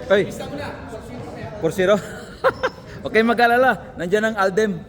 Ay, 4-0. Okay, mag-alala. Nandiyan ang Aldem.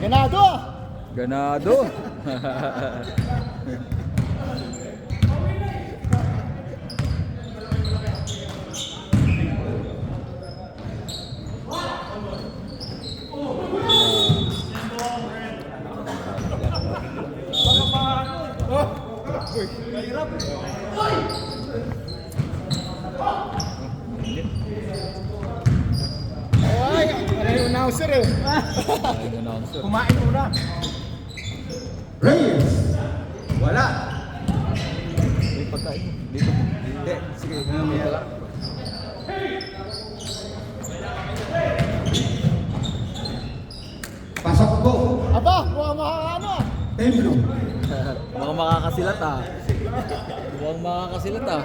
Ganado! Ganado. Ay, ano yung announcer eh? Kumain muna. Reyes. Wala. May pagkain dito. Hindi. Sige, mamaya lang. Pasok po. Aba, mukhang ano? Templo. Mukhang makakasilat ah. Mukhang makakasilat ah.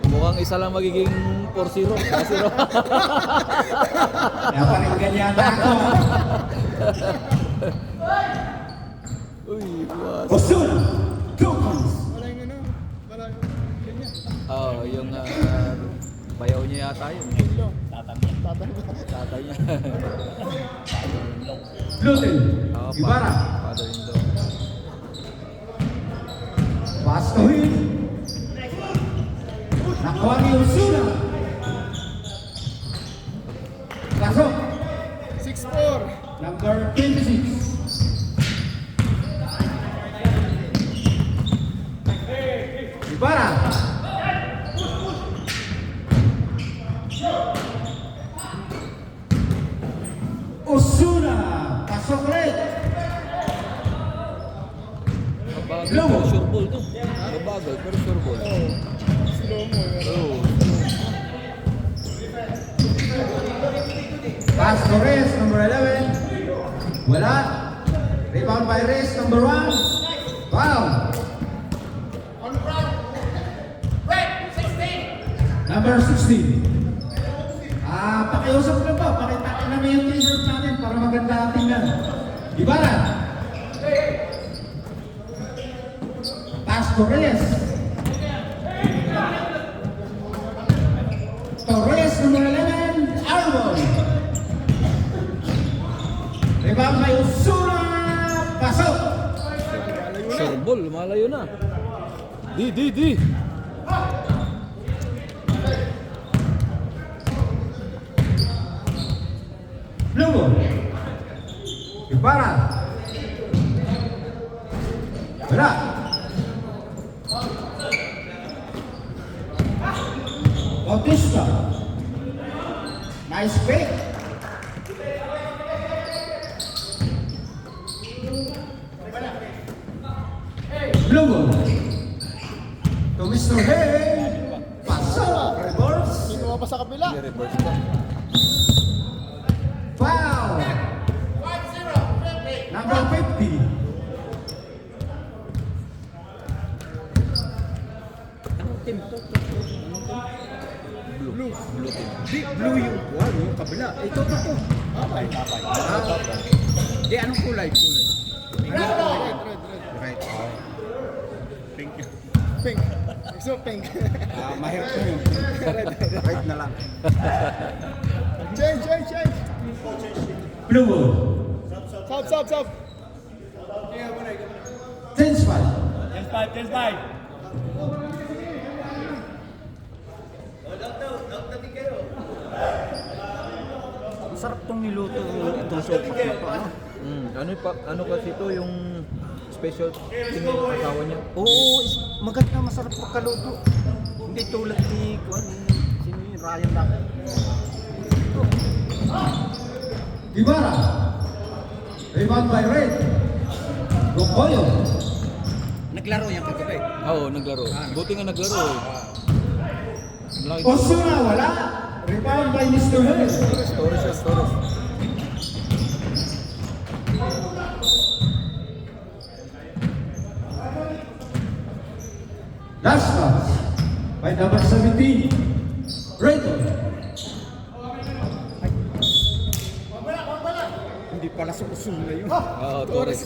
Mukhang isa lang magiging 4-0. 4-0. Kaya paringgan yata ako. Uy, was. Osuna. Two points. Wala yung ano? Wala yung ganyan. Oh, yung bayaw niya yata yun. Tatay niya. Gluten. Oh, Ibarra. Father-in-law. Pass to him. Nakuha ni Osuna. Pasok. 6-4. Number 26. Ibarra. Osuna. Pasok ulit. Mabagal pero sure ball to. Mabagal pero sure ball. Slow mo yun. Oh. Pass to Reyes, number 11. Wala. Rebound by Reyes, number 1. Wow. Number 16. Pakiusap na ba? Pakitain namin yung t-shirt natin para maganda ang tingnan. Ibarra. Pass to Reyes. Torres, number 11. Arbol. Rebound by Osuna. Pasok. Sure ball, lumalayo na. Di. Lugo. Ibarra. Wala. Bautista. Nice pick. Lugo. To Mr. Hay. Pasok. Reverse. Hindi mo pa sa kabila. Reverse pa. Foul. Number 50. team to? Anong team? Blue. Blue team. Di, blue yung wall, yung kabila. Ito. Papay. Di, anong kulay? Red. Right. Pink. So pink. Mahirap ko yun. Red na lang. Change. Blue ball. Stop. 10-5. Ang sarap tong niluto itong sopa na to, ano? Ano kasi ito yung special thing ng asawa niya? Oo, maganda, masarap pagkaluto. Hindi tulad ni sino yun, Ryan lang. Ibarra. Rebound by Red. Rocoyo. Naglaro yan kagabi. Oo, naglaro. Buti nga naglaro eh. Malaki. Osuna, wala. Rebound by Mr. Hill. Torres. Last pass by number 17. Reto. Hindi pala sa usong na yun. Oo, Torres.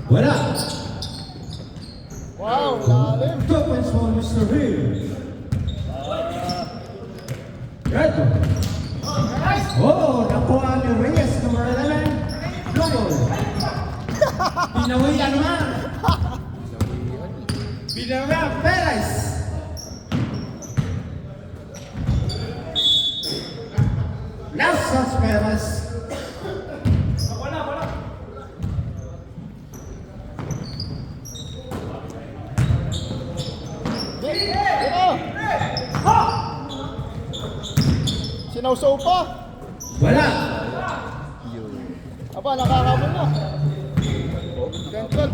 Wala. Wow, lalim. 2 points for Mr. Hill. Reto. Oh, nakuha ni Reyes, number 11. Double. Pinawian naman. Pinawian Perez. Lasas Perez. Sinausaw pa. Wala. Aba, nakakabol na. Ganun.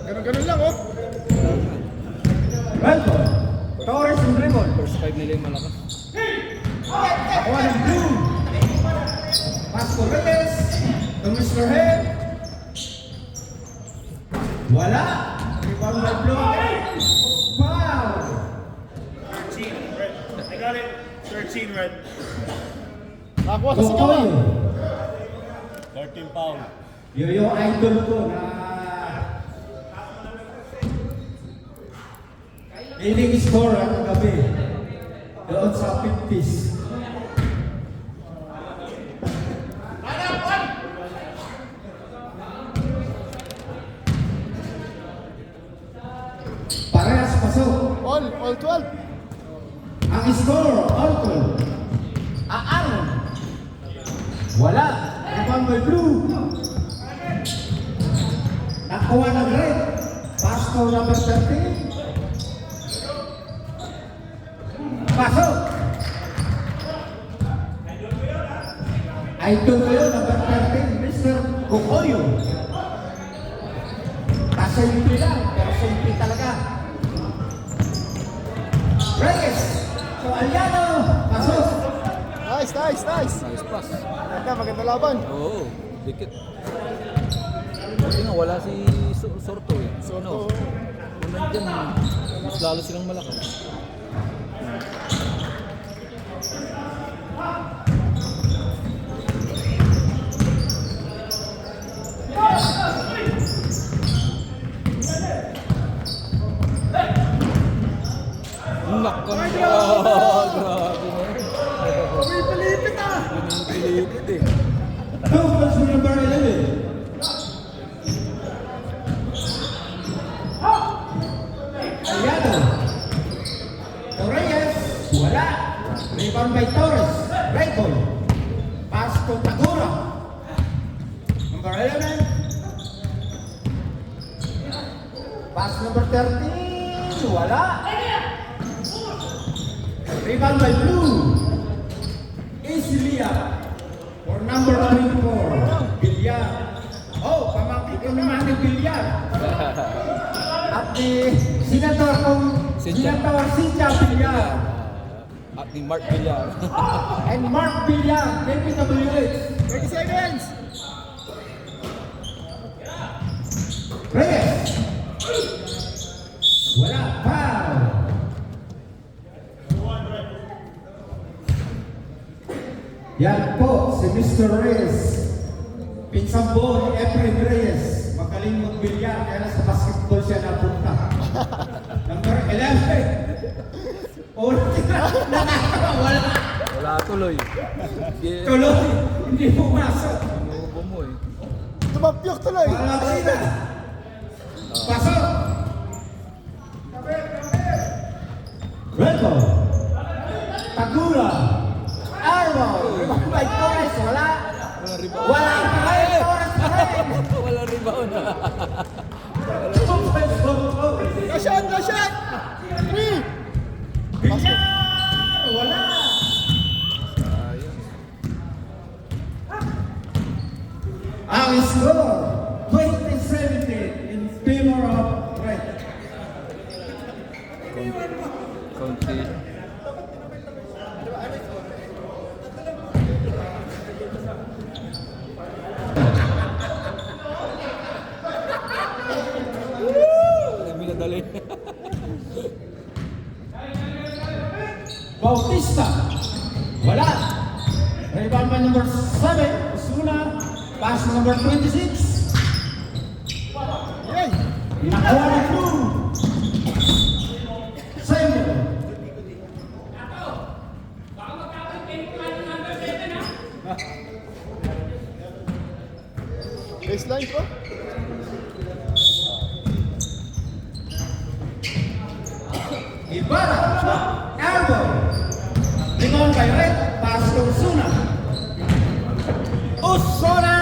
Ganun lang, oh. Reto. Torres and Raymond. First 5 nila yung malakas. Nakuha ng blue. Pasco Reyes. To Mr. Hill. Wala. Rebound by blue. Foul. 13 red. I got it. 13 red. Nakakuha sa sigawan. 13 pound. Yun yung idol ko na leading scorer ang gabi doon sa 50s. Parehas pasok. All 12. Ang score, Alton. Aaron. Wala. Rebound by blue. Nakuha ng red. Pastor number 13. Pasok. Idol ko yun, number 13, Mr. Cocoyo. Kasimple lang, pero simple talaga. Reyes. So, Aliano. Pasok. Nice. Nice pass. Maganda laban. Oo, dikit. Kasi nga wala si Sorto eh. Sorto. Kung nandyan, mas lalo silang malakas. Nakang grabe na. Pilipit ah. Pinipilipit eh. Two points for number 11. Aliano. Torres. Wala. Rebound by Torres. Right ball. Pass to Tagura. Number 11. Pass number 13. Wala. Rebound by Blue. Isilia. For number 24. Villar. Oh, pamangkin ko naman ni Villar. At ni Senator Cynthia Villar. At ni Mark Villar. And Mark Villar, DPWH. 30 seconds. Yan po, si Mr. Reyes. Pinsang po ni Efren Reyes. Magaling magbilyar, kaya nasa basketball siya napunta. Number 11. Nakakawala. Wala tuloy. Tuloy, hindi pumasok. Inuubo mo eh. Tumapyok tuloy. Wala sila. Pasok. Reto. Tagura. Armo. Rebound by Torres. Wala. Walang rebound. Wala. Ay, Torres pa rin. Walang rebound. Lasyan, lasyan. 3. Bilyar. Wala. Sayang. Ang score, 2017 in favor of Red. Konti. Hindi na dali. Bautista. Wala. Rebound by number 7, Osuna. Pass number 26. Yay. Nakuha ng blue. Simon. Baseline ko. Ibarra. Elbow. Rebound by Red. Pass to Osuna. Osuna!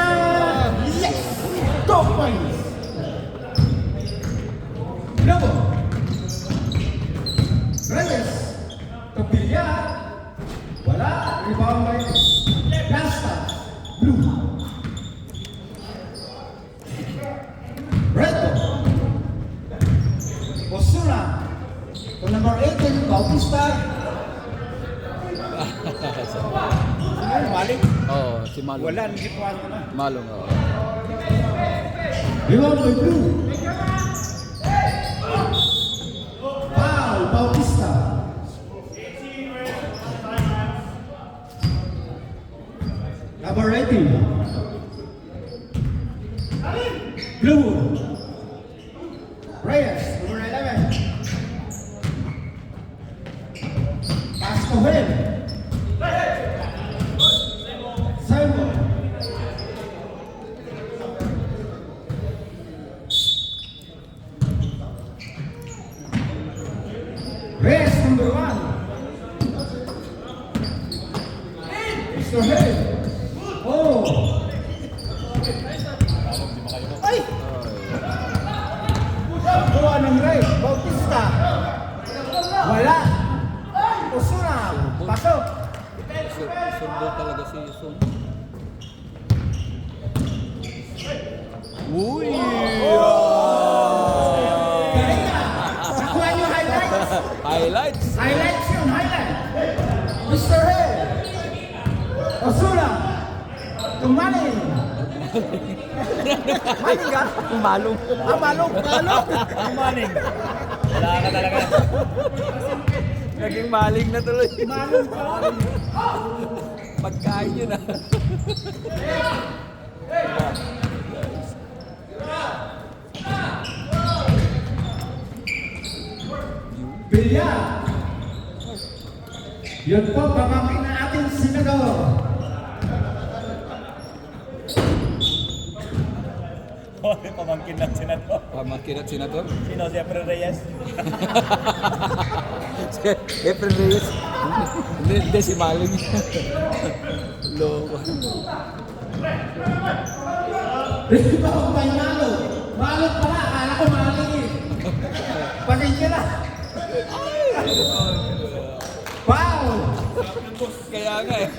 Yes! 2 points. Lobo. Reyes. To Villar. Wala. Rebound by Plasta. Blue. Reto. Osuna. To number 18, Bautista. Malik. Oo, si Malong. Wala, hindi po ano na. Malong, oo. Rebound by Blue. Foul, Bautista. Number 18. Blue. Reyes, number 11. Pass to him. Simon. Reyes, number 1. Mr. Head. Oh. Ay! Buwan ng Reyes. Bautista. Wala. Osuna. Pasok. Surdo talaga si Sun. Uy! Galing na. Nakuha niyo highlights. Highlights! Highlights yun, highlight. Mr. Head. Osuna. Tumanin. Maling ka? Malong. Ah, malong, malong. Maning. Wala ka talaga. Naging maling na tuloy. Malong ka. Pagkain yun ah. Villar. Yun po, pamangkin na ating senador. Oh, pamangkin lang sila to. Pamangkin at senador. Sino si Efren Reyes? Si Efren Reyes. Hindi si Maling. Loko. Rebound by Malo. Malo pala, akala ko maling eh. Pasensya na. Foul. Kaya nga eh.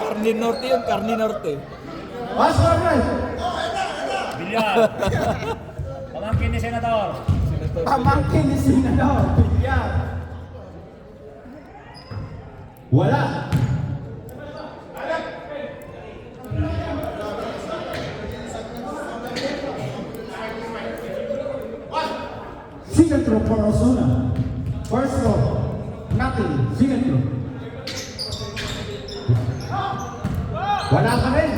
Karni Norte yun, Karni Norte. Pass forward. Bilyar. Pamangkin ni Senador. Pamangkin ni senador. Villar. Wala. Signature for Osuna. First row. Nothing. Signature. Wala pa rin.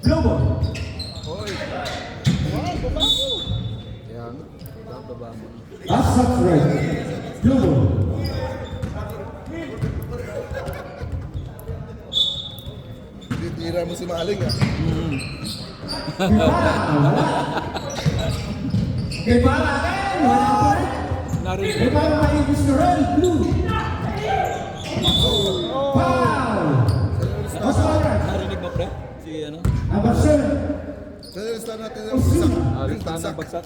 Blue ball. Oy. Wow, babago. Yan. Bababa mo. Last shot red. Blue ball. Titira mo si Maling ah. Gibara. Wala. Gibara again. Wala pa rin. Narinig. Gibara by Mr. Red. Blue. Foul. What's the matter? Narinig mo, pre? Si ano? Number 7. Kaya listahan natin yung bagsak. Yung Listahan ng bagsak. bagsak.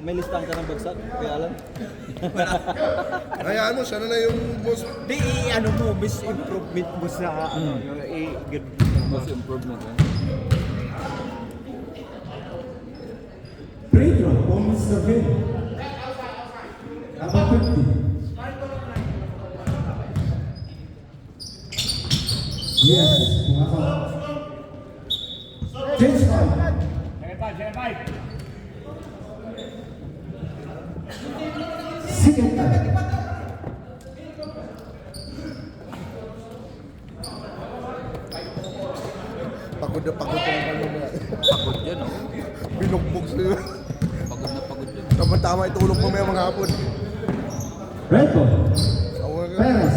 May listahan ka ng bagsak? Kaya alam? Hayaan mo, siya na yung most... Di, ano mo, miss improvement mo sa, ano, yung, good. Most improvement. Eh. Free throw for Mr. Hill. Number 50. Yes, pumasok. Change time. Second time. Pagod na pagod yung ano na. Pagod yan, oh. Binugbog sa'yo. Pagod na pagod yan. Tama-tama itulog mo may mga hapon. Red ball. Awa nga. Perez.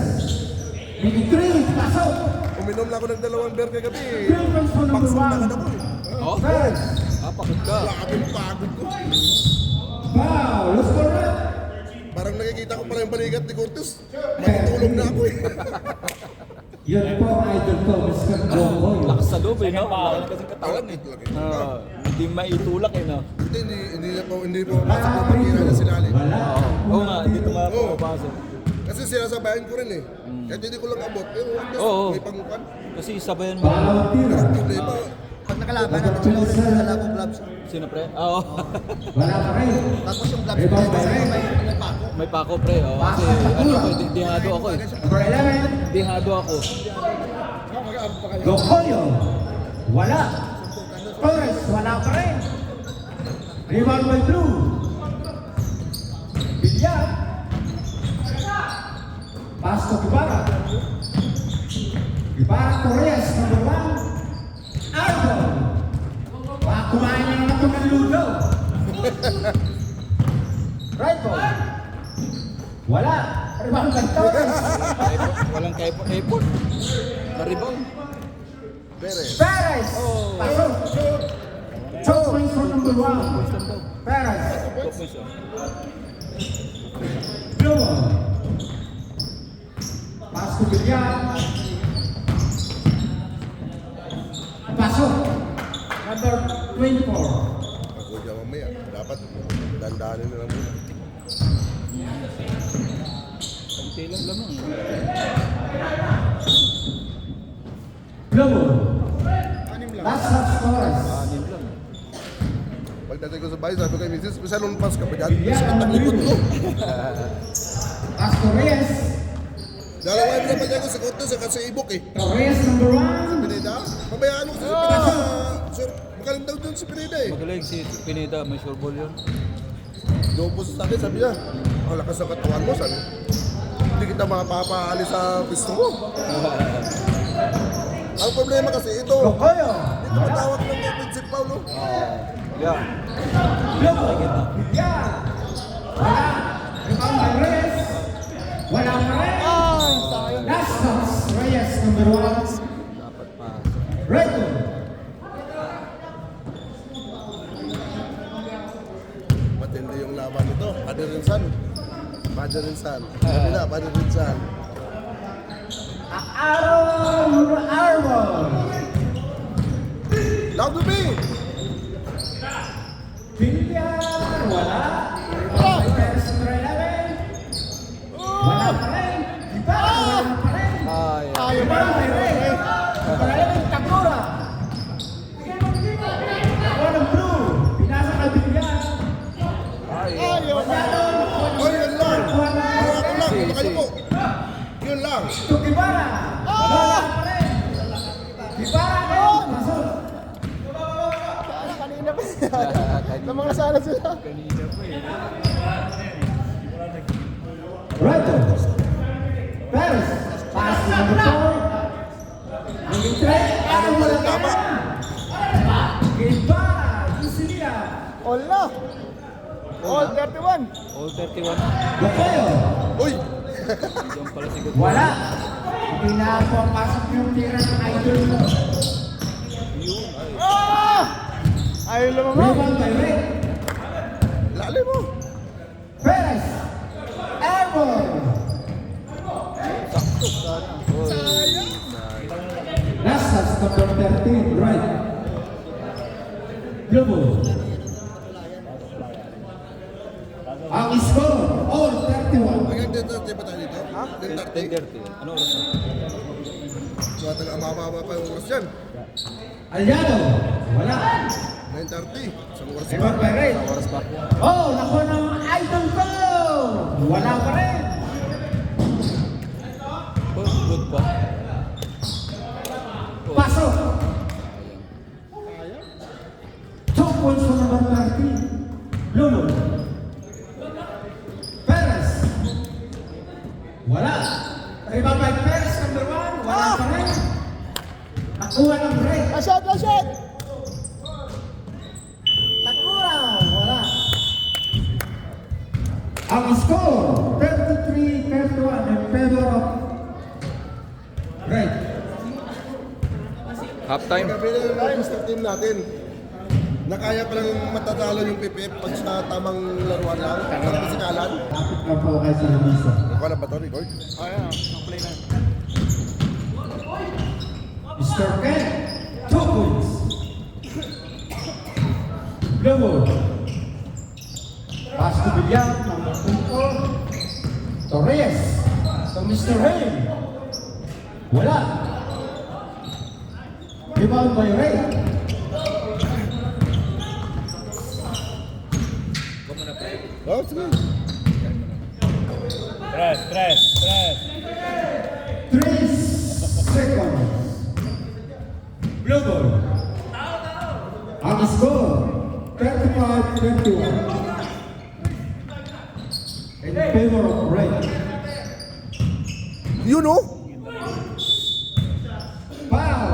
23. Pasok. Uminom na ako ng 2 beer kagabi. Field points for number Pagsok na 1. ako eh. Oh? Perez. Pagod ka. Grabe yung pagod ko. Foul. Let's go red. Parang nakikita ko parang yung balikat ni Cortez. Matutulog na ako eh. Yun po, idol ko, Mr. John Boy. Lakas sa loob, eh, no? Laki na kasing katawan, eh. Laki. Hindi maitulak, eh, no? Hindi po pasok yung pagkira niya sinali. Wala. Oo nga, dito nga Oo. pumapasok. Kasi sinasabayan ko rin eh. Kahit hindi ko lang abot. Pero Oo. may pangukan. Kasi sabayan mo. Foul tira. Ang problema, Pag nakalaban natin sila ulit sa lalabong gloves. Sino, pre? Oo. Wala pa rin. Tapos yung gloves Rebound nila, by may Red. pako. May pako, pre. Oh. Kasi, ano ko, dihado ako, eh. Number 11. Dihado ako. Locoyo. Wala. Torres. Wala pa rin. Rebound by Blue. Villar. Pass to Guevara. Guevara Torres, number 1. Arbol. Kumain na naman ito ng ludo. Right ball. Wala. Rebound by Torres. Walang kaipon. Na-rebound. Perez. Perez. Pasok. 2 points for number 1. Perez. Top points, oh. Blue. Pass to Villar. Pasok. Number 24. Ako dyan mamaya. Dapat dandanin na lang muna. Konti lang lamang. Blue. Last shot Torres. Anim lang. Pagdating ko sa bahay, sabi ko kay Mrs. May salon pass ka pa dyan. Sakit ang likod ko. Pass to Reyes. Dalawa yung pinapadyan ko sa Cortez at sa Ibok eh. Torres number 1. Pineda? Mabayaan mo kasi si Pineda. Sir, magaling daw dun si Pineda eh. Magaling si Pineda, may sure ball yun. Doon po sa akin, sabi niya, ang lakas ng katawan mo, sabi. Hindi kita mapapaalis sa pisto mo. Ang problema kasi ito, Locoyo. ito matawag ng offensive foul, no? Yeah. Blue. Villar. Wala. Rebound by Reyes. Wala pa rin. Last shot Reyes number 1. Dapat pa. Red ball. Matindi yung laban nito. Father and son. Father and son. Sabi na, father and son. Arbol. Loud to me! Villar. Wala. Rebound by Perez number 11. Wala pa rin. Guevara. Wala pa rin. Ay, Rebound by Reyes. Number 11 Tagora. Ako ng Blue. Pinasa kay Villar. Oh, yun lang! Mga ako lang, Si- kayo po. Yun lang. To Guevara. Wala pa rin. Guevara kayo. Pasok. Kanina pa. kanina Namang nasala sila. pa eh. Red. Perez. Pass to number 4. Ano ba yung tama? Iba! Isilia! All na. All 31. All 31 na. Lokoyo! Uy! Diyan pala si Good. Wala! Hindi na ako pasok yung tira ng idol mo. Yun, ay. Ah! Ayaw lumama. Rebound by Rick. Lalim mo! Perez! Airborne! Sakto. Sana. Sayang. Lasas number 13, right. Lobo. Ang score, all 31. Hanggang 10:30 ba tayo dito? Ha? 10:30? 10:30. Ano oras na? So, taga-amaba pa yung oras dyan. Aliado, wala. 9:30. Isang oras Rebound pa. by Rick. Sa oras pa. Oh, naku ng idol ko! Wala pa rin. Oh, good pa. Pasok. 2 points for number 13. Lobo. Perez. Wala. Rebound by Perez, number 1. Wala pa rin. Nakuha ng break. Last shot, last shot. Nakuha. Wala. Ang score, 33-31 in favor of Red. Halftime. Gabi na yung Mr. Team natin. Nakaya pa lang matatalo yung PPF pag sa tamang laruan lang. Sa pisikalan. Kapit lang po kayo sa lamisa. Nakuha na ba ito, record? Mr. Ken, 2 points. Lobo. Pass to Villar, number 24. Torres. To Mr. Hay. Wala. Rebound by Ray. Oh, sige. 3 seconds. Lobo. Ang score, 35-21. In favor of Ray. Yun oh! Foul.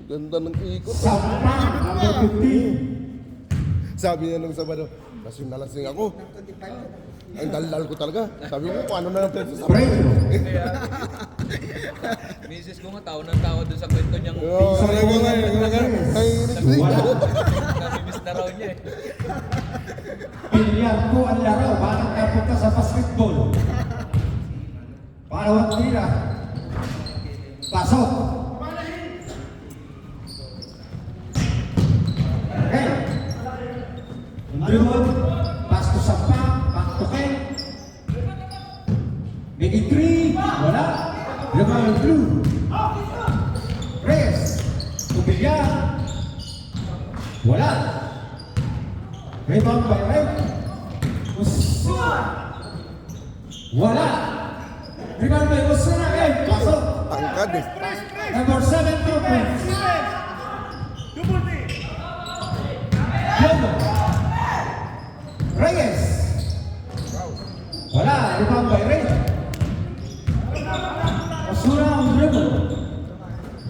Ganda ng ikot. Sampa, number 15. Sabi niya nung Sabado, lasing na lasing ako. Ang daldal ko talaga. Sabi ko, kung ano na lang pwede sa Pedro. Misis ko nga, tao ng tao dun sa kwento niyang Oo, sabi ko nga, nanginginig. namimiss na raw niya eh. Bilyar po ang laro. Bakit napunta sa basketball? Para tira. Pasok. Okay. Dribble. Pass to Sampa. Back to Ken. Making 3. Wala. Rebound blue. Reyes. To Bilyar. Wala. Rebound by Red. Wala. Rebound by Osuna again. Pasok. Tangkad eh. Number 7 Torres. Double D. Lobo. Reyes. Wala. Rebound by Red. Osuna on dribble.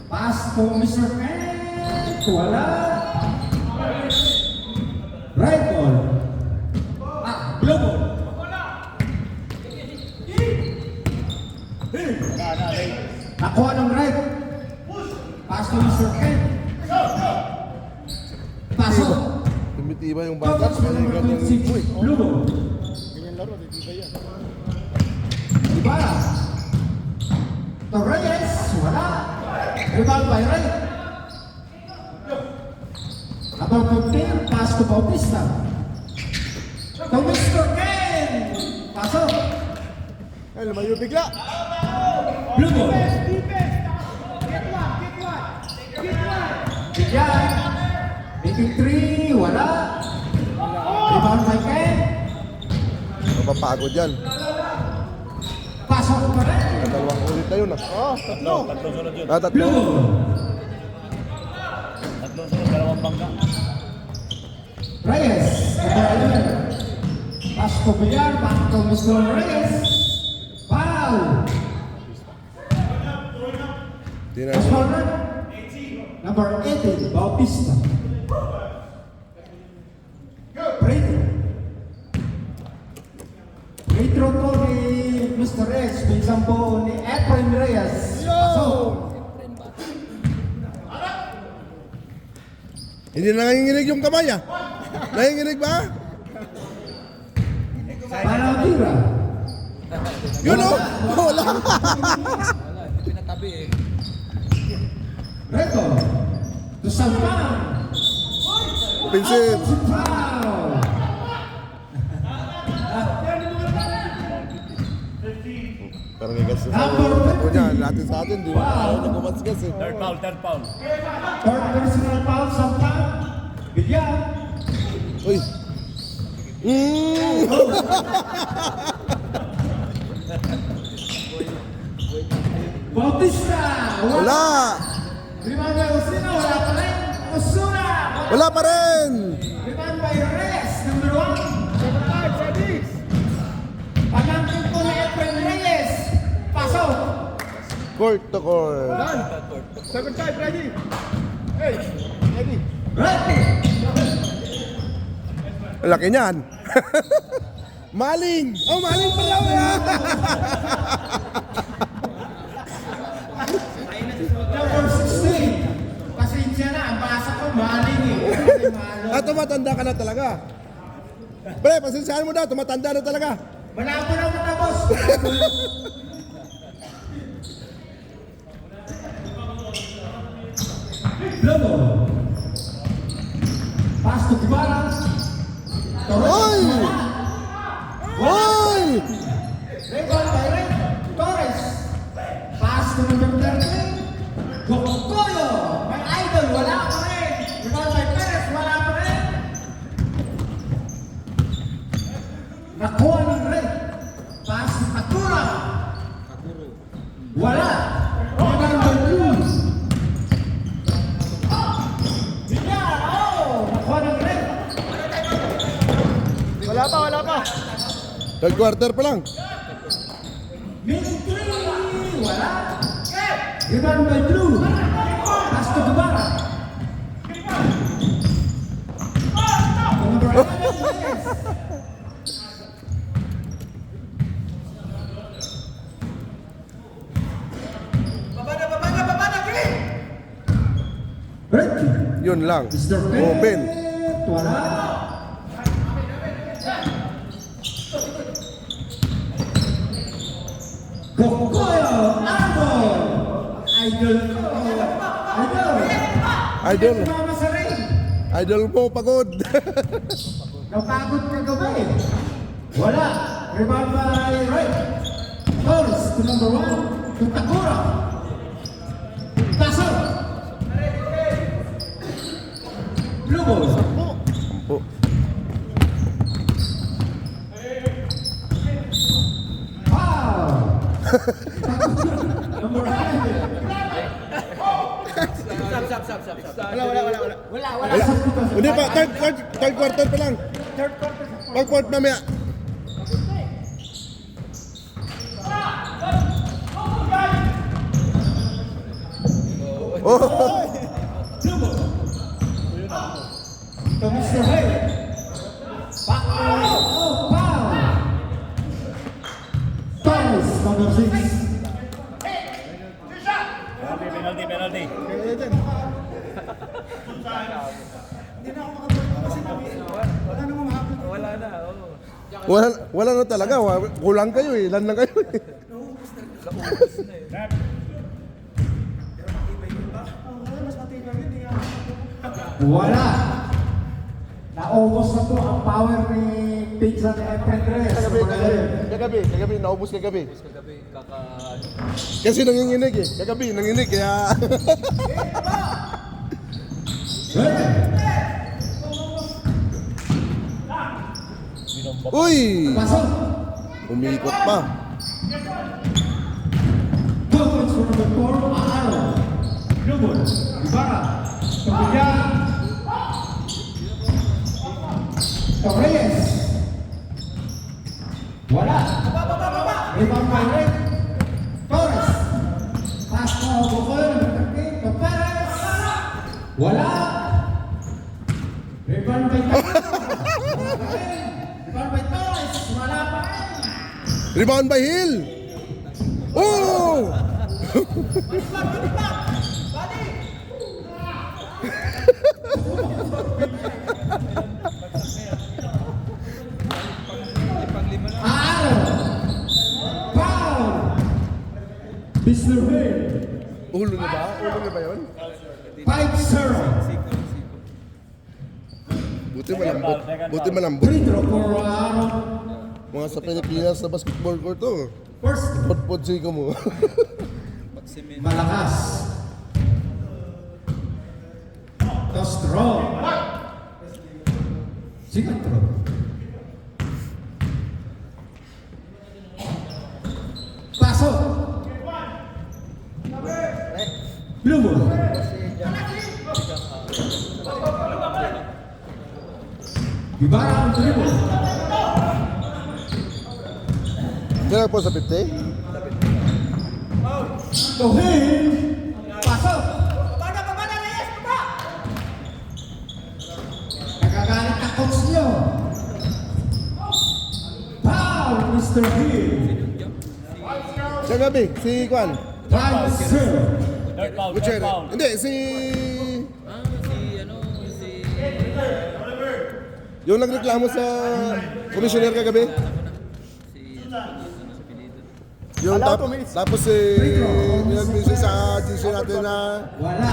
Pass to Mr. Ken. Wala. Right ball. Lobo. Nakuha ng right. Pass to Mr. Ken. Pasok. Tumitiba yung bagat. Touch number 26. Lugo. Ibarra. Torres. Wala. Rebound by right. Number 15. Pass to Bautista. To Mr. Ken. Pasok. Ay, lumayo bigla. Lugo. Bigyan. Making 3. Wala. Rebound by Ken. Mapapagod yan. Pasok pa rin. Dalawang ulit na yun ah. Oh, tatlo. Tatlong sunod yun. Tatlo. Lugo. Tatlong sunod, dalawang bangga. Reyes. Number 11. Pass to Villar. Back to Mr. Reyes. Foul. Tingnan As mo. for number 18, Bautista. Pretty. Retro to ni Mr. S. Pinsan po ni Efrain Reyes. So, Hindi na nanginginig yung kamay ah. Nanginginig ba? Panatira. Yun oh! Wala! Wala, hindi pinatabi eh. Reto. To Sampan. Offensive. Foul. Parang igas sa Number ako niya. Natin sa atin, di ba? Ayaw na kumatsgas eh. Third foul, third foul. Third personal foul, Sampan. Bilyan. Uy! Bautista. Wala! Rebound by Osuna. Wala pa rin. Osuna. Wala pa rin! Rebound by Reyes. Number 1. Pamangkin po ni Efrain Reyes. Pasok. Court to court. Ready. Laki niyan. Maling! Oh, maling pala yan! Number 16. Pasensya na. Ang basa ko maling eh. Ah, tumatanda ka na talaga. Pre, pasensyahan mo na, tumatanda na talaga. Malabo na matapos. Lobo. Pass to Guevara. Oy! Oy! Rebound by Red. Torres. Pass to number 13. Gokoyo. May idol. Wala pa rin. Rebound by Perez. Wala pa rin. Nakuha ng Red. Pass to Takura. Wala. Rebound by Blues. Bigyan. Oh! Nakuha ng Red. Wala pa. Third quarter pa lang. Mystery! Wala! Rebound by Blue! Pass to Guevara! Number 11, yes! Ricky! Yun lang. Mr. Open. Wala! Gokoyo! Arbol! Idol ko! Idol! Idol. Mama sa ring! Idol mo, pagod. Napagod ka gabi! Wala! Rebound by Ray! Torres to number 1 to Takura! Pasok! Blue ball! Oh. Foul! Number 5! Stop. Wala. Hindi pa, third quarter pa lang. Third quarter mamaya. Oh! To Mr. Hay! Back oh, foul! Torres, number 6. Penalty. Wala na, oo. Wala na talaga. Kulang kayo eh. Ilan lang kayo eh. Wala! Naubos na to ang power ni Pinsan Efrain Reyes. Kagabi, naubos kagabi. Kagabi, Kasi nanginginig eh. Kagabi, nanginginig kaya... Uy! Pasok! Umikot pa. Conference for number 4, Maaro. Lubon, Ibarra, Pagbilyan, Torres. Wala. Rebound by Red. Torres. Pass to Bukoy, Wala! Rebound by Rebound by Torres! Wala pa rin! Rebound by Hill. Oh! Aaron! Foul! Mr. Hill! Ulo na ba? Ulo na ba yun? 5-0! Buti malambot. Buti malambot. Free throw for Aaron. Mga sa Pilipinas na basketball court to. First, Pot-pot siko mo. malakas. To strong. Second throw. Pasok. Blue ball. Ibarra ang dribble. Kailan po sa 50? Tohin. Pasok. Nagagalit na coach nyo. Foul, Mr. Hill. Sa gabi, si Kwan. 5-0. Third foul, Gutierrez. third foul. Hindi, si... Si Yung nagreklamo sa commissioner kagabi. Yung tapos nag-message sa GC natin na Wala.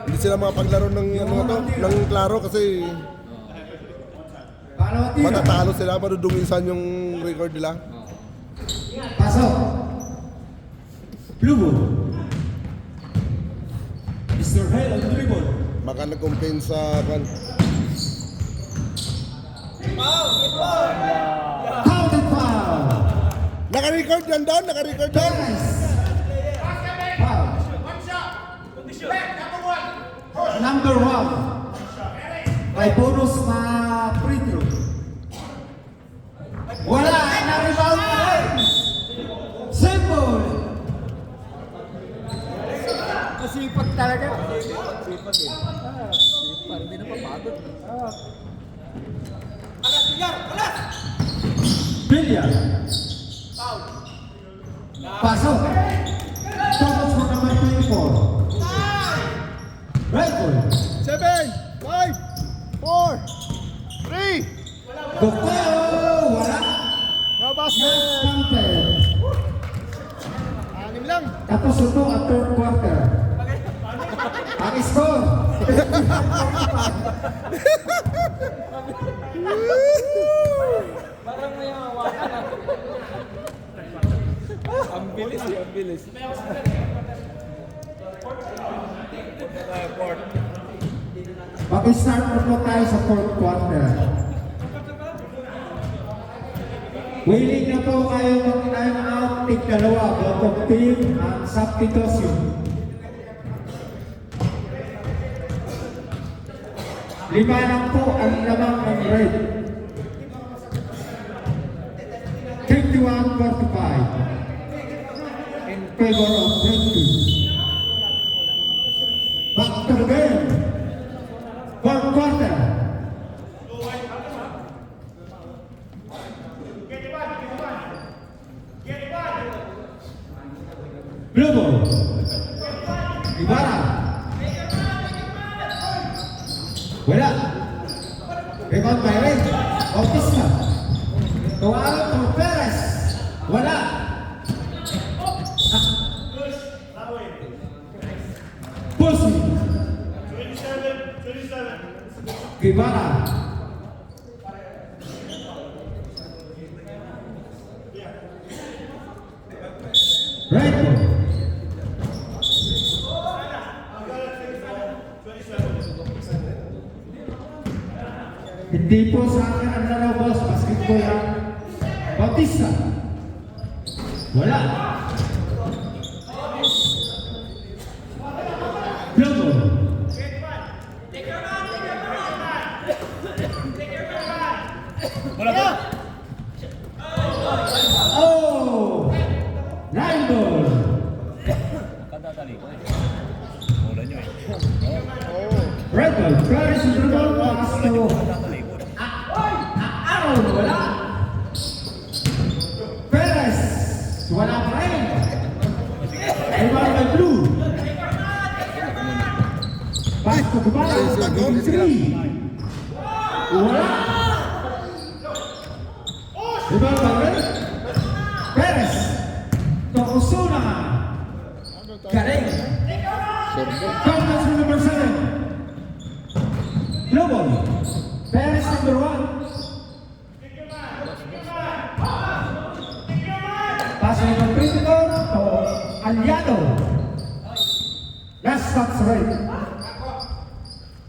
hindi sila makapaglaro ng ng klaro kasi Pangalawa tira. matatalo sila, madudungisan yung record nila. Pasok. Blue ball. Mr. Hill on dribble. Baka nag-complain sa Kwan. Counted foul. Naka-record yan doon, naka-record doon. Torres. Foul. Number 1. May bonus na free throw. Wala na rebound pa rin. Simple. Masipag talaga. Sipag eh. Parang di na papagod. Billiard. Pasok. Thomas for number 24. Right ball. 7, 5, 4, 3. Goko. Wala. No Yes, counted. Anim lang. Tapos ito ang third quarter. Ang score. Parang may hawakan ah. Ang bilis eh, ang bilis. Mag-start na po tayo sa fourth quarter. Willing na po kayo mag-time out, take dalawa, bottom team at substitution. Lima lang po ang lamang ng red. 51-45 in favor of red team. Back to the game. Fourth quarter. Blue ball. Ibarra. Wala. Rebound by Red. Bautista. Tuwalan to Perez. Wala. Pulsi. 27. Ibarra. Right ball. Hindi po sa akin ang laro, boss. Basketball lang. Bautista. Wala. Blue ball. Bola po. Oh! Line ball. Kadadali ko eh. Bola nyo eh. Red ball, Perez yung dribble, pass to Aaron, wala. Perez, wala pa rin. Rebound by Blue. Pass to Guevara, game 3. Wala. Rebound by Red. Perez, to Osuna. Galing. Counters for number 7. Blue ball. Perez number 1. Passing from Critical to Aliado. Last touch right.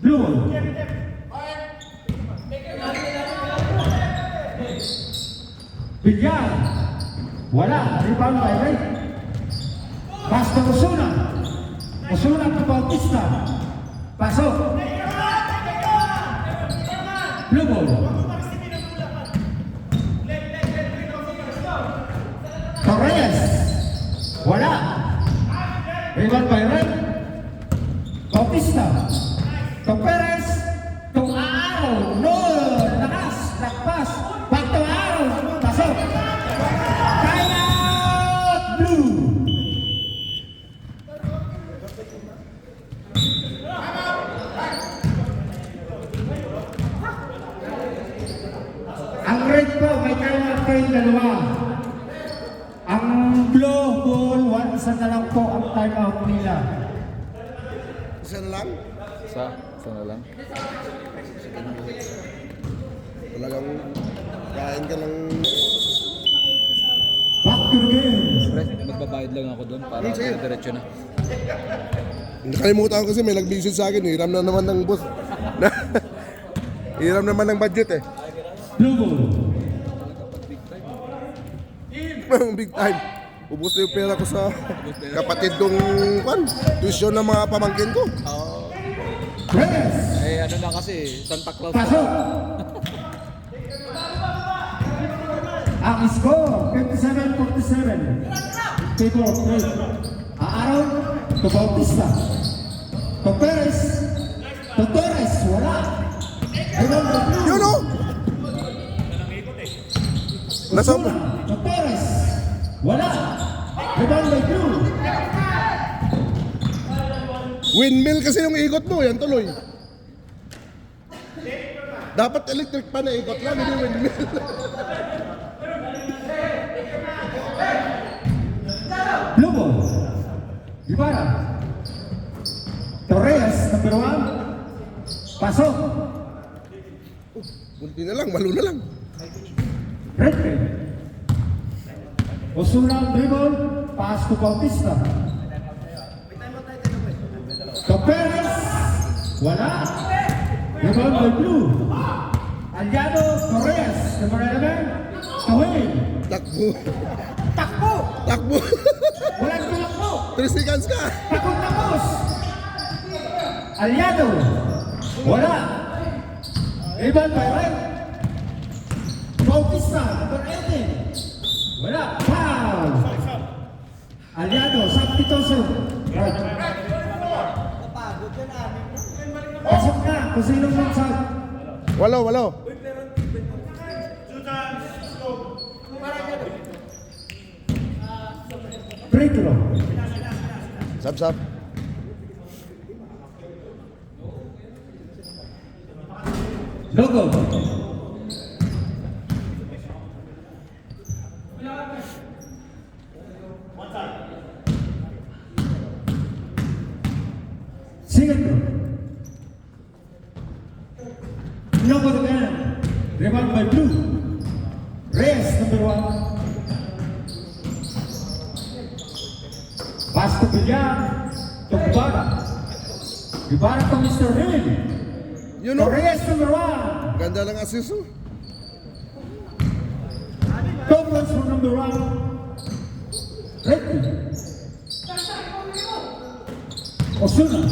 Blue ball. Villar. Wala. Rebound by right. Pass to Osuna. Osuna to Bautista. Pasok. Blue ball. Torres. Wala. Rebound by right. Bautista. To Perez. To Aaron. No. Lakas. Lakpas. Back to Aaron. Pasok. Time out. Blue. Ang red po, may time out kayong dalawa. Ang blue ball, isa na lang po ang time out nila. Isa na lang. Isa na lang. Talagang kain ka ng... Back to the game. Pre, magbabayad lang ako doon para Sige. diretso na. Nakalimutan ko kasi may nag-visit sa akin. Hiram na naman ng boss. Hiram naman ng budget eh. Blue ball. Big time. Ubus na yung pera ko sa kapatid kong tuition ng mga pamangkin ko. Reyes. Eh ano na kasi, Santa Claus. Pasok. Ang score, 57-47. Favor of Red. Aaron to Bautista. To Perez. To Torres. Wala. Rebound by Blue. Yun o! Nasa... To Perez. Wala. Rebound by Blue. Windmill kasi yung ikot mo. Yan tuloy. Dapat electric pa na ikot lang. Hindi windmill. Blue ball. Ibarra. Torres, number 1. Pasok. Kunti na lang. Malo na lang. Red red. Osuna ang dribble. Pass to Bautista. To Perez. Wala. Rebound by Blue. Aliado Torres. Number 11. Tawin. Takbo. Takbo. Takbo. Walang tulakbo. 3 seconds ka. Takot tapos. Aliado. Wala. Rebound by right. Bautista. Number 18. Wala. Foul. Aliado. Sapitoso. Right. Pasok na. Kung sinong magsag. Walo. Free throw. Sab. Logo. Single throw. Logo again. Rebound by Blue. Reyes, number 1. Pass to Villar. To Guevara. Guevara to Mr. Hill. You know. Reyes, number 1. Ganda ng assist oh. Thomas for number 1. Ready. Osuna.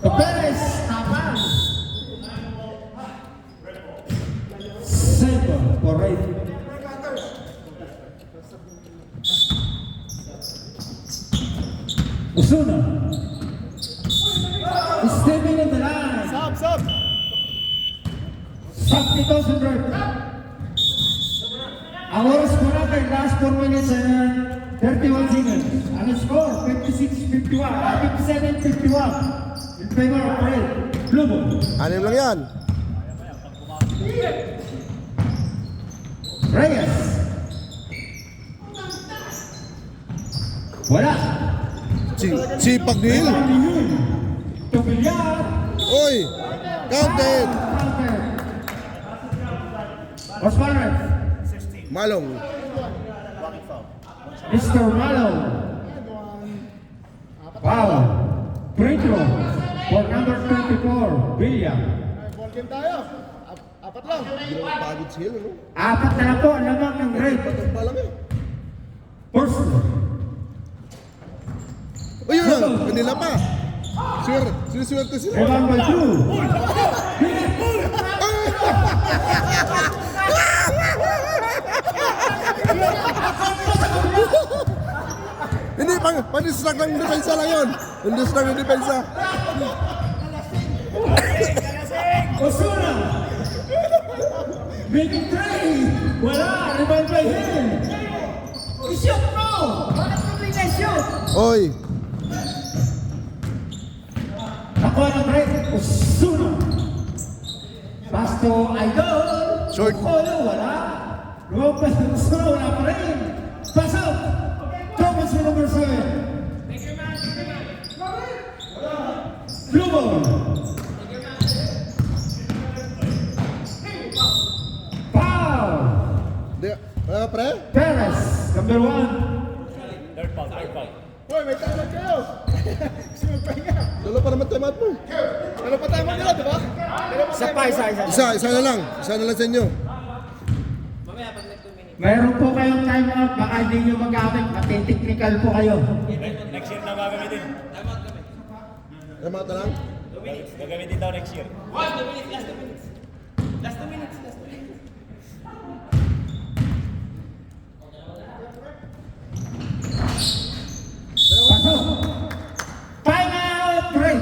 To Perez. Tapas. Save for Ready. Osuna. stepping on the line. Sub! Substitution break. Ang oras po natin, last 4 minutes and 31 seconds. Ang score, 56-51, 57-51 in favor of Red. Blue ball. Anim lang yan. Reyes. Wala. Sipag din. Tubilyan. Oy! Counted! Counter. Osvaldo. Malong. Mr. Malo. Wow. Free throw for number 24, William. Pagod sila, no? Apat na lang po ang lamang ng Red. Patong pa lang eh. First. O yun lang, kanila pa. Sinusuwerte sila. Rebound by Blue. Hindi, pang-distract ng depensa lang yun. Pang-distract ng depensa. Osuna. Making try. Wala. Rebound by him. I-shoot mo. Bakit mo pinag-shoot? Oy! Nakuha ng Red. Osuna. Pass to Idol. Short. Okolo, wala. Lumabas ng Osuna, wala pa rin. Pass up. Thomas for number 7. Blue ball. Foul. Di, wala ka pre? Perez, number 1. Third foul, third foul. Hoy, may timeout kayo! Gusto magpahinga. Dalo pa naman timeout mo. Dalo pa timeout nila, di ba? Isa na lang. Isa na lang sa inyo. Mayroon po kayong time out, baka hindi nyo magamit, mati-technical po kayo. Next year na gagamitin. Timeout na lang? Gagamitin daw next year. Pasok! Time out break!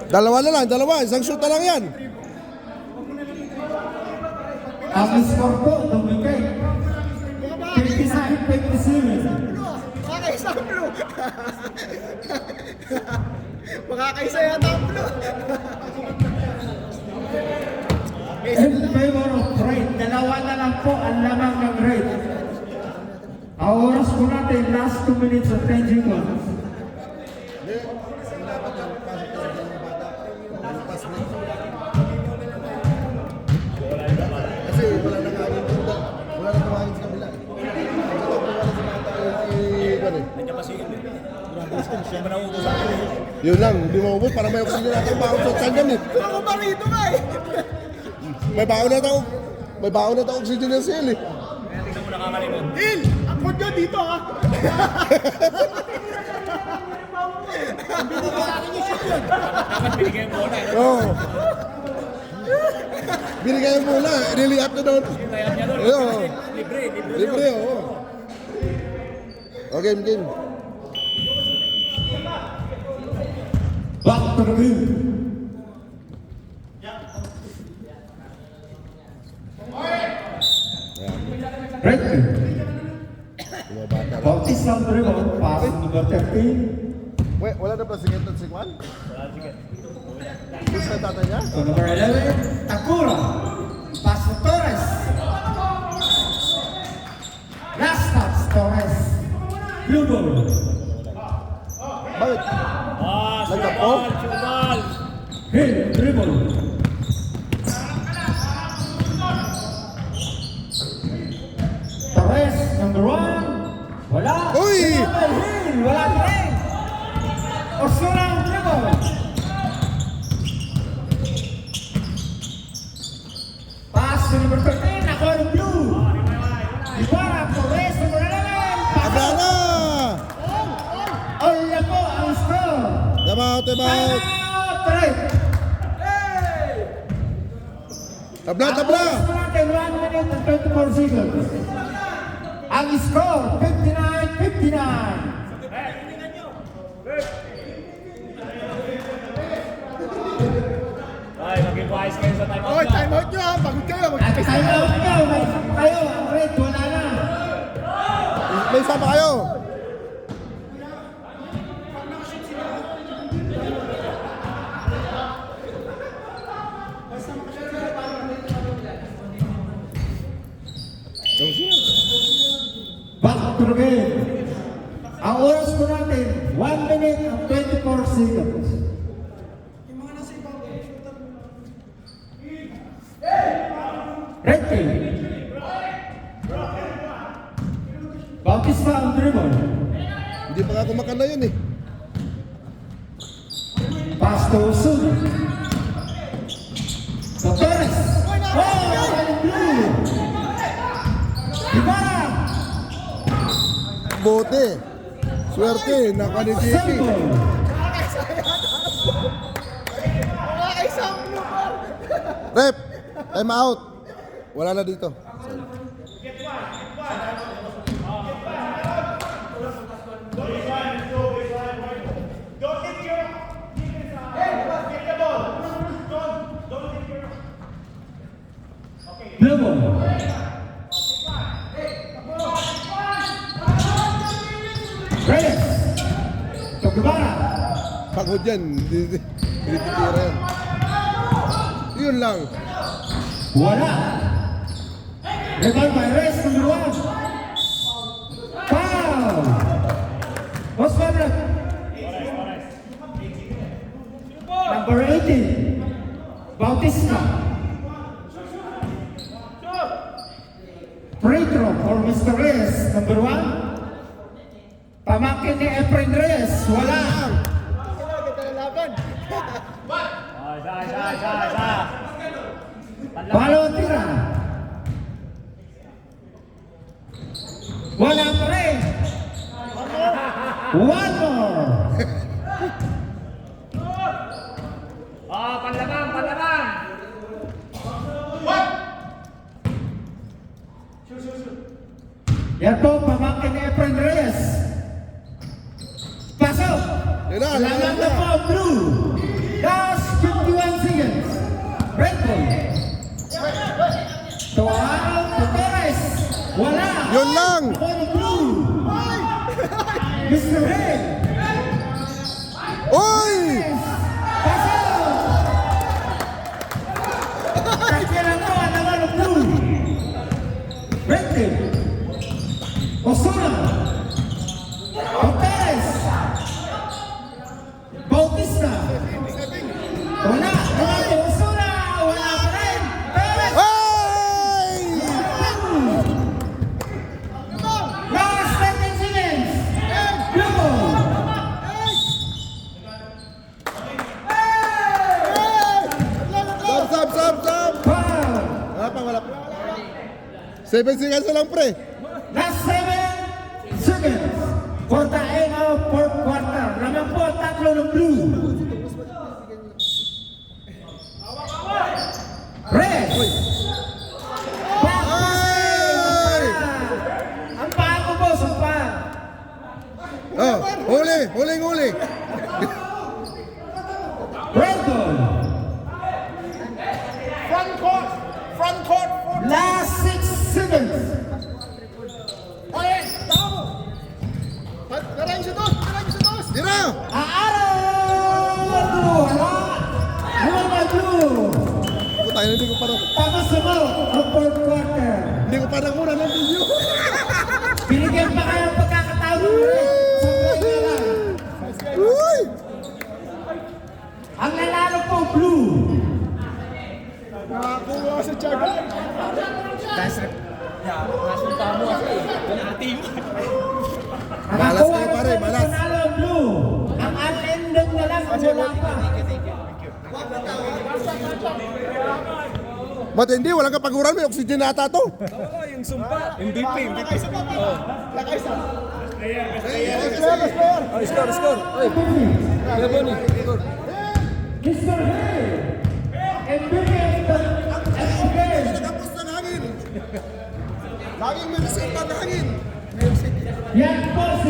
Dalawa na lang, dalawa. Isang shoot na lang yan. Ang score po, dumigay. 57-57. Makakaisa ang blue. Makakaisa yata ang blue. In favor of Red. Dalawa na lang po ang lamang ng Red. Ang oras po natin, last 2 minutes of 10 seconds. Kasi wala na kaagin punta. Wala na kumangin sa kabila. Nandiyan pa si Yun eh. Siya ba naubos ako? Yun lang, hindi maubos. Para may oxygen natin baon sa tiyan eh. Ako pa rito nga eh. May baon na tayo oxygen ng sale eh. Kaya tingnan mo nakakalimot. Il! Ang kod nyo dito ha. Dapat binigay mo na eh. Oo. Binigay mo muna. Niliyap na doon. Kaya niya doon. Oo. Libre, libre. Libre, oo. Okay, game. Back to the wheel. Red. Mga bata. Baptist lang po rin ako. Pass number 13. Wait, wala na pa si Kenton si Juan? Gusto na tatay niya? So number 11, Takura. Pass to Torres. Last touch, Torres. Blue ball. Bakit? Ah, Nagkapo? Sugal! Hill, dribble. Torres, number 1. Wala. Uy! Number Hill, wala pa rin. Osuna ang dribble. Pass to number 13, ako ng blue. Ibarra, Torres, number 11. Abrana! All na po ang score. Time out, time out! Red. Tabla, tabla! Ang oras natin, 1 minute and 24 seconds. Ang score, 59-59. Ay, maging wise kayo sa time out Oy, nyo. time out nyo ha. Pagod kayo. At time out nyo, may isa pa kayo. Ang red, wala na. May isa pa kayo. Back to the game. Ang oras po natin, 1 minute and 24 seconds. Red team. Bautista ang dribble. Hindi pa nga kumakanda yun eh. Pass to Usun. Torres. Oh, blue. Ibarra. Bote. Swerte. Naka ni JP. Sample. Rep. Time out. Wala na dito. Don't hit your defense. Get the ball. Don't hit your. Blue ball. Reyes. To Guevara. Pagod yan. Hindi titira yan. Yun lang. Wala. Rebound by Reyes, number 1. Foul. Osman Rep. Number 18. Bautista. Free throw for Mr. Reyes, number 1. Pamangkin ni Efren Reyes, wala. Isa. Follow tira. Wala pa rin. One more. Panlaban. Yan po, pamangkin ni Efren Reyes. Pasok. Yan na, Lalang na po, blue. Last 51 seconds. Red ball. Tuwang Torres. Wala. Yun lang. Ako ng blue. Mr. Red. Oy! Pasok. Kasi lang to, ang naman ng blue. Red team. Osuna. Torres. Bautista. Wala. Wala. Osuna. Wala pa rin. Torres. Ay! Last 13 seconds. Blue. Stop! Foul. Wala pa. 7 seconds na lang, pre. Last 7 seconds. For the end of fourth quarter. Naman po, tatlo ng blue. Reyes. Back to Ay! ang paa ko, boss. Ang paa. Oh, huli. Red ball. Front court. Last 6 seconds. Tarayin sa dos. Tira! Aaraw! Wala. Wala blue. Puta, hindi ko parang... Tapos sumunod ang fourth quarter. Hindi ko parang muna ng video. Binigyan pa kayo ng pagkakataon ulit. Sa point na lang. Uy! Ang nanalo po, blue. Nakakuha sa Tiago. Malas kayo, pare, ng malas. nanalo ang blue. Ang unended na lang ang wala pa. Matindi, walang kapaguran. May oxygen na ata to. Yung sumpa. MVP. Lakay sa baba. Lakay sa. Oh, score. Oy. Kaya Bonnie, score. Mr. Hay. MVP of the game. Tapos ng hangin. Laging may reserve pa na hangin. Yan po